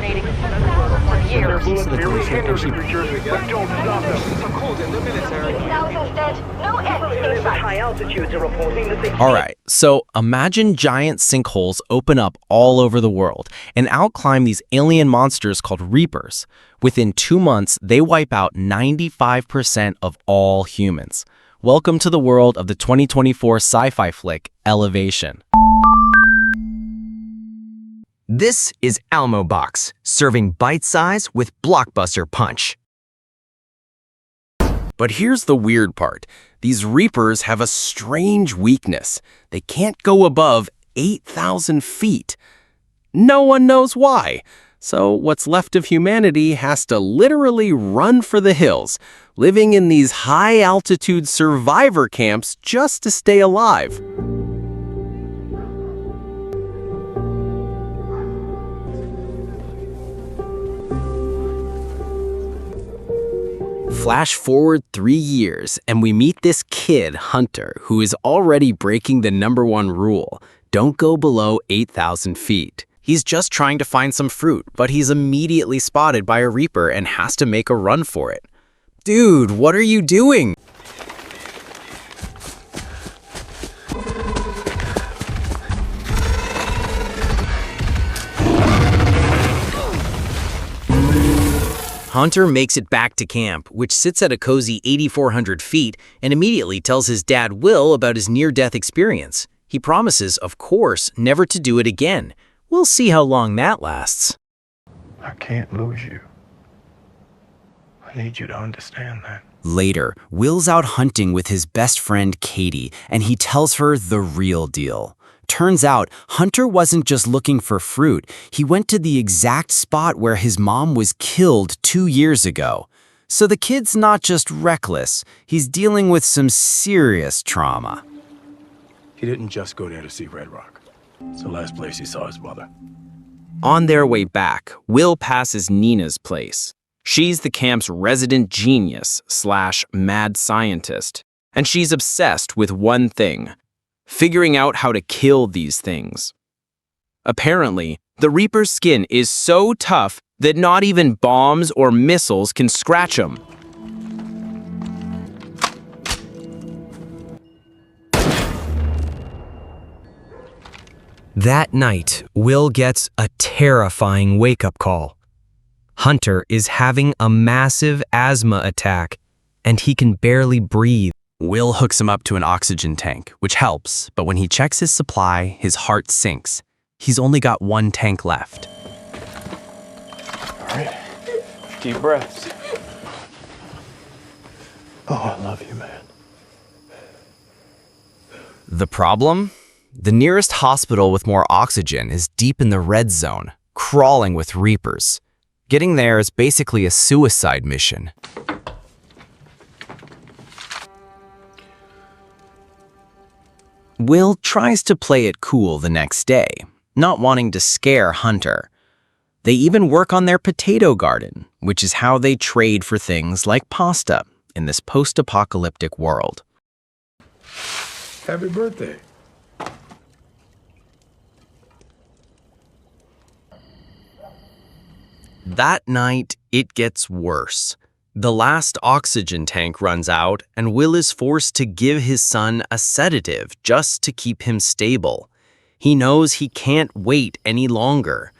hibernating for thousands of years. Bullets merely hinder the creatures, but don't stop them. I'm cold in the military. Thousands dead, no end in sight. High altitudes are reporting that they All right, so imagine giant sinkholes open up all over the world, and out climb these alien monsters called Reapers. Within 2 months, they wipe out 95% of all humans. Welcome to the world of the 2024 sci-fi flick, Elevation. This is AlmoBox, serving bite size with blockbuster punch. But here's the weird part. These Reapers have a strange weakness. They can't go above 8,000 feet. No one knows why. So what's left of humanity has to literally run for the hills, living in these high-altitude survivor camps just to stay alive. Flash forward 3 years, and we meet this kid, Hunter, who is already breaking the #1 rule. Don't go below 8,000 feet. He's just trying to find some fruit, but he's immediately spotted by a Reaper and has to make a run for it. Dude, what are you doing? Hunter makes it back to camp, which sits at a cozy 8,400 feet, and immediately tells his dad Will about his near-death experience. He promises, of course, never to do it again. We'll see how long that lasts. I can't lose you. I need you to understand that. Later, Will's out hunting with his best friend Katie, and he tells her the real deal. Turns out, Hunter wasn't just looking for fruit. He went to the exact spot where his mom was killed 2 years ago. So the kid's not just reckless, he's dealing with some serious trauma. He didn't just go there to see Red Rock. It's the last place he saw his mother. On their way back, Will passes Nina's place. She's the camp's resident genius / mad scientist, and she's obsessed with one thing: figuring out how to kill these things. Apparently, the Reaper's skin is so tough that not even bombs or missiles can scratch him. That night, Will gets a terrifying wake-up call. Hunter is having a massive asthma attack, and he can barely breathe. Will hooks him up to an oxygen tank, which helps, but when he checks his supply, his heart sinks. He's only got 1 tank left. All right. Deep breaths. Oh, I love you, man. The problem? The nearest hospital with more oxygen is deep in the red zone, crawling with Reapers. Getting there is basically a suicide mission. Will tries to play it cool the next day, not wanting to scare Hunter. They even work on their potato garden, which is how they trade for things like pasta in this post-apocalyptic world. Happy birthday. That night, it gets worse. The last oxygen tank runs out, and Will is forced to give his son a sedative just to keep him stable. He knows he can't wait any longer.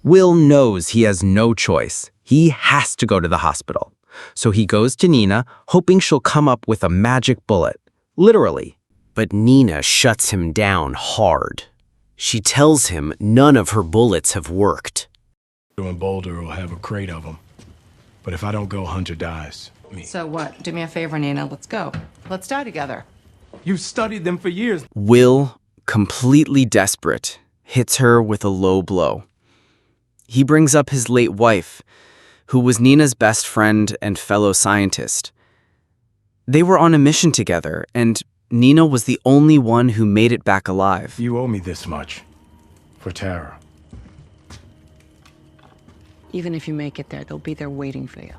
Will knows he has no choice. He has to go to the hospital. So he goes to Nina, hoping she'll come up with a magic bullet. Literally. But Nina shuts him down hard. She tells him none of her bullets have worked. And Boulder will have a crate of them. But if I don't go, Hunter dies. So what? Do me a favor, Nina. Let's go. Let's die together. You've studied them for years. Will, completely desperate, hits her with a low blow. He brings up his late wife, who was Nina's best friend and fellow scientist. They were on a mission together, and Nina was the only one who made it back alive. You owe me this much. For Tara. Even if you make it there, they'll be there waiting for you.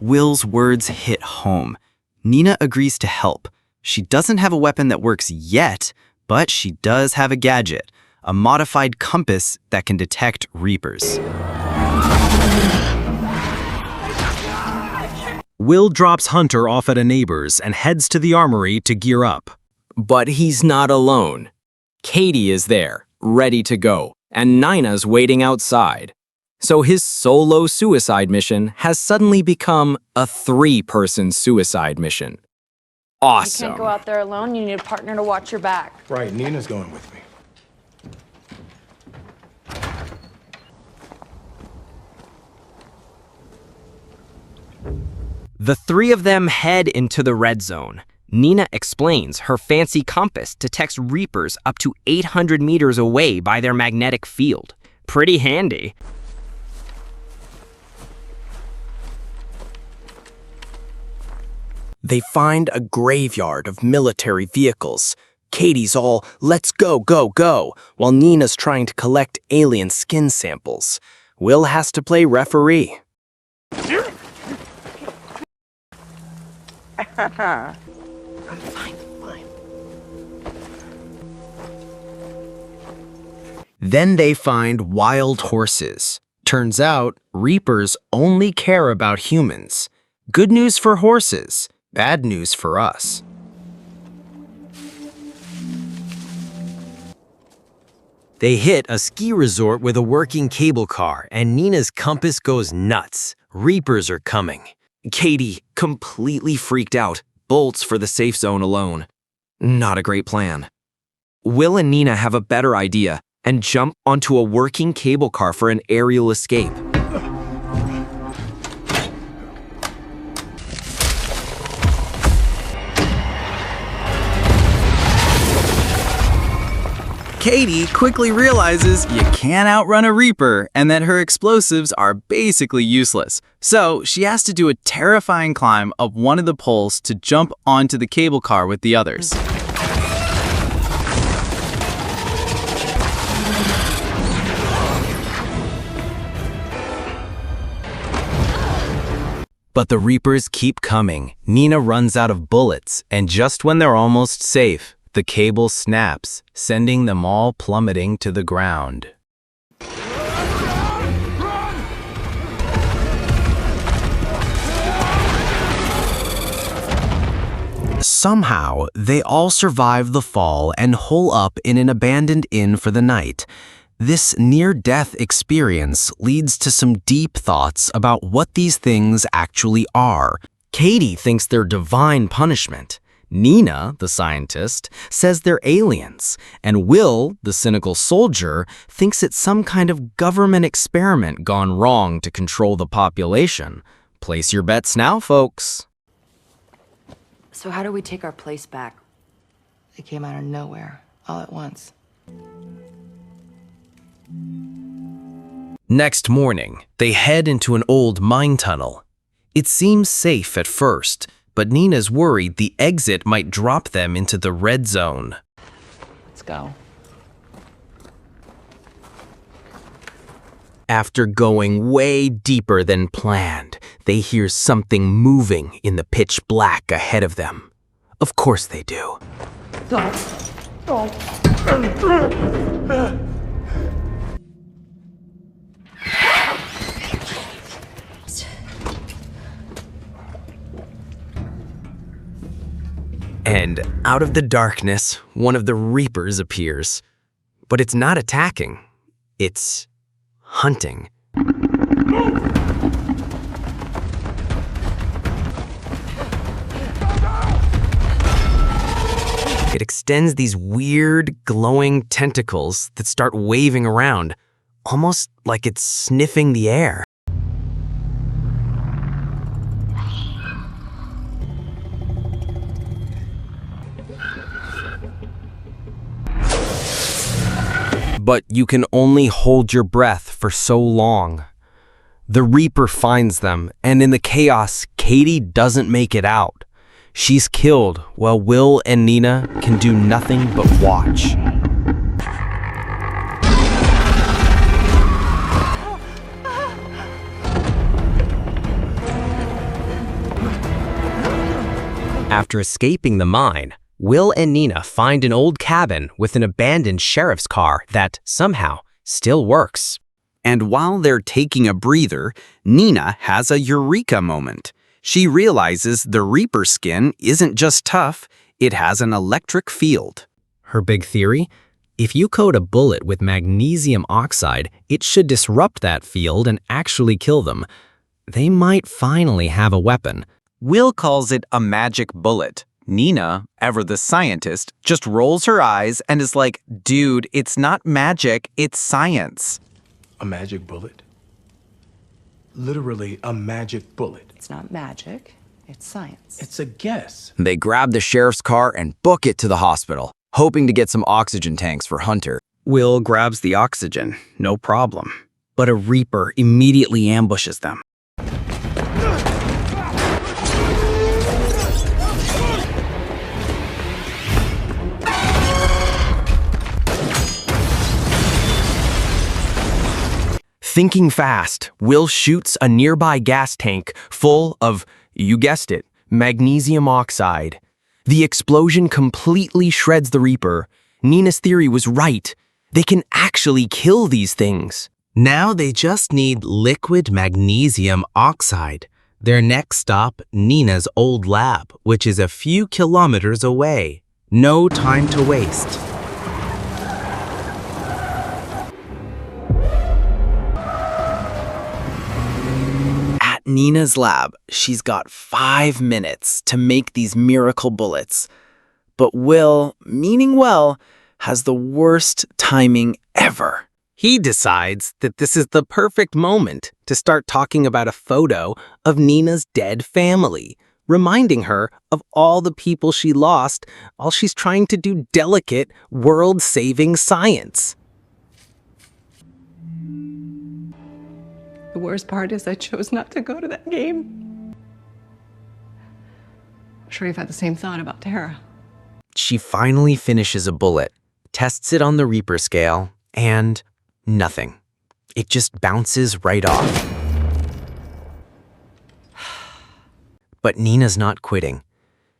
Will's words hit home. Nina agrees to help. She doesn't have a weapon that works yet, but she does have a gadget, a modified compass that can detect Reapers. Will drops Hunter off at a neighbor's and heads to the armory to gear up. But he's not alone. Katie is there, ready to go, and Nina's waiting outside. So his solo suicide mission has suddenly become a 3-person suicide mission. Awesome. You can't go out there alone. You need a partner to watch your back. Right, Nina's going with me. The 3 of them head into the red zone. Nina explains her fancy compass detects Reapers up to 800 meters away by their magnetic field. Pretty handy. They find a graveyard of military vehicles. Katie's all, "Let's go, go, go," while Nina's trying to collect alien skin samples. Will has to play referee. Then they find wild horses. Turns out, Reapers only care about humans. Good news for horses, bad news for us. They hit a ski resort with a working cable car, and Nina's compass goes nuts. Reapers are coming. Katie, completely freaked out, bolts for the safe zone alone. Not a great plan. Will and Nina have a better idea and jump onto a working cable car for an aerial escape. Katie quickly realizes you can't outrun a Reaper and that her explosives are basically useless. So she has to do a terrifying climb up one of the poles to jump onto the cable car with the others. But the Reapers keep coming. Nina runs out of bullets, and just when they're almost safe, the cable snaps, sending them all plummeting to the ground. Somehow, they all survive the fall and hole up in an abandoned inn for the night. This near-death experience leads to some deep thoughts about what these things actually are. Katie thinks they're divine punishment. Nina, the scientist, says they're aliens, and Will, the cynical soldier, thinks it's some kind of government experiment gone wrong to control the population. Place your bets now, folks. So how do we take our place back? They came out of nowhere, all at once. Next morning, they head into an old mine tunnel. It seems safe at first, but Nina's worried the exit might drop them into the red zone. Let's go. After going way deeper than planned, they hear something moving in the pitch black ahead of them. Of course they do. And out of the darkness, one of the Reapers appears. But it's not attacking. It's hunting. It extends these weird, glowing tentacles that start waving around, almost like it's sniffing the air. But you can only hold your breath for so long. The Reaper finds them, and in the chaos, Katie doesn't make it out. She's killed, while Will and Nina can do nothing but watch. After escaping the mine, Will and Nina find an old cabin with an abandoned sheriff's car that somehow still works. And while they're taking a breather, Nina has a eureka moment. She realizes the Reaper skin isn't just tough, it has an electric field. Her big theory? If you coat a bullet with magnesium oxide, it should disrupt that field and actually kill them. They might finally have a weapon. Will calls it a magic bullet. Nina, ever the scientist, just rolls her eyes and is like, dude, it's not magic, it's science. A magic bullet? Literally a magic bullet. It's not magic, it's science. It's a guess. They grab the sheriff's car and book it to the hospital, hoping to get some oxygen tanks for Hunter. Will grabs the oxygen, no problem. But a Reaper immediately ambushes them. Thinking fast, Will shoots a nearby gas tank full of, you guessed it, magnesium oxide. The explosion completely shreds the Reaper. Nina's theory was right. They can actually kill these things. Now they just need liquid magnesium oxide. Their next stop, Nina's old lab, which is a few kilometers away. No time to waste. At Nina's lab, she's got 5 minutes to make these miracle bullets. But Will, meaning well, has the worst timing ever. He decides that this is the perfect moment to start talking about a photo of Nina's dead family, reminding her of all the people she lost while she's trying to do delicate, world-saving science. The worst part is I chose not to go to that game. I'm sure you've had the same thought about Tara. She finally finishes a bullet, tests it on the Reaper scale, and nothing. It just bounces right off. But Nina's not quitting.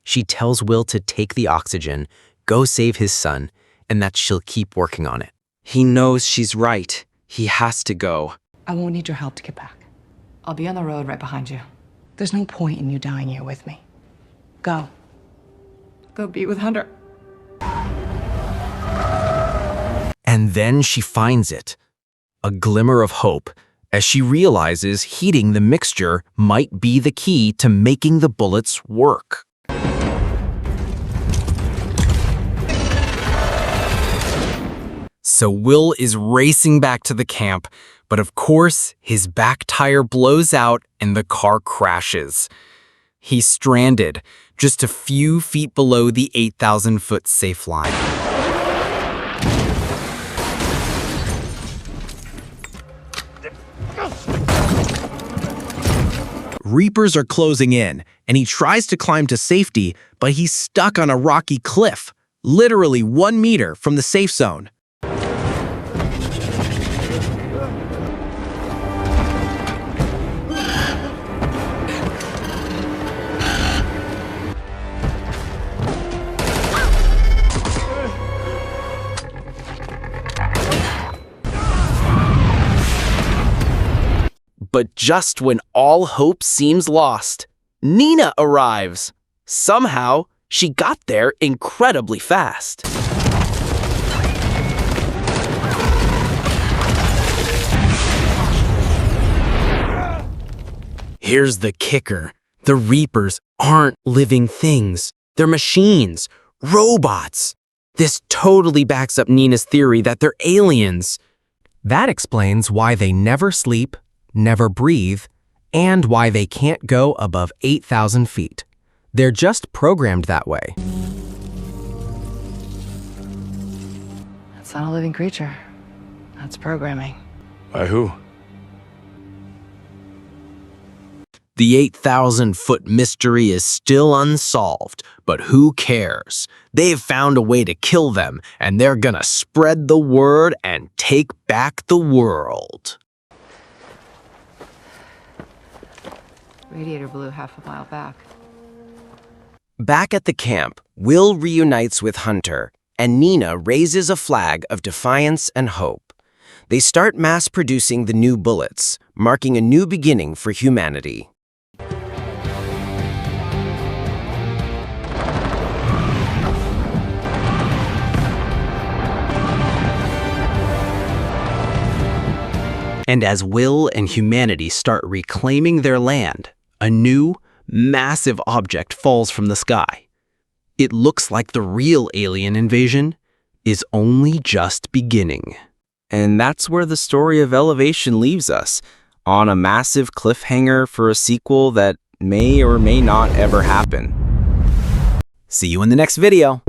She tells Will to take the oxygen, go save his son, and that she'll keep working on it. He knows she's right. He has to go. I won't need your help to get back. I'll be on the road right behind you. There's no point in you dying here with me. Go. Go be with Hunter. And then she finds it. A glimmer of hope as she realizes heating the mixture might be the key to making the bullets work. So Will is racing back to the camp, but of course, his back tire blows out and the car crashes. He's stranded, just a few feet below the 8,000-foot safe line. Reapers are closing in, and he tries to climb to safety, but he's stuck on a rocky cliff, literally 1 meter from the safe zone. But just when all hope seems lost, Nina arrives. Somehow, she got there incredibly fast. Here's the kicker. The Reapers aren't living things. They're machines, robots. This totally backs up Nina's theory that they're aliens. That explains why they never sleep, never breathe, and why they can't go above 8,000 feet. They're just programmed that way. That's not a living creature. That's programming. By who? The 8,000-foot mystery is still unsolved, but who cares? They've found a way to kill them, and they're gonna spread the word and take back the world. Radiator blew half a mile back. Back at the camp, Will reunites with Hunter, and Nina raises a flag of defiance and hope. They start mass-producing the new bullets, marking a new beginning for humanity. And as Will and humanity start reclaiming their land, a new, massive object falls from the sky. It looks like the real alien invasion is only just beginning. And that's where the story of Elevation leaves us, on a massive cliffhanger for a sequel that may or may not ever happen. See you in the next video.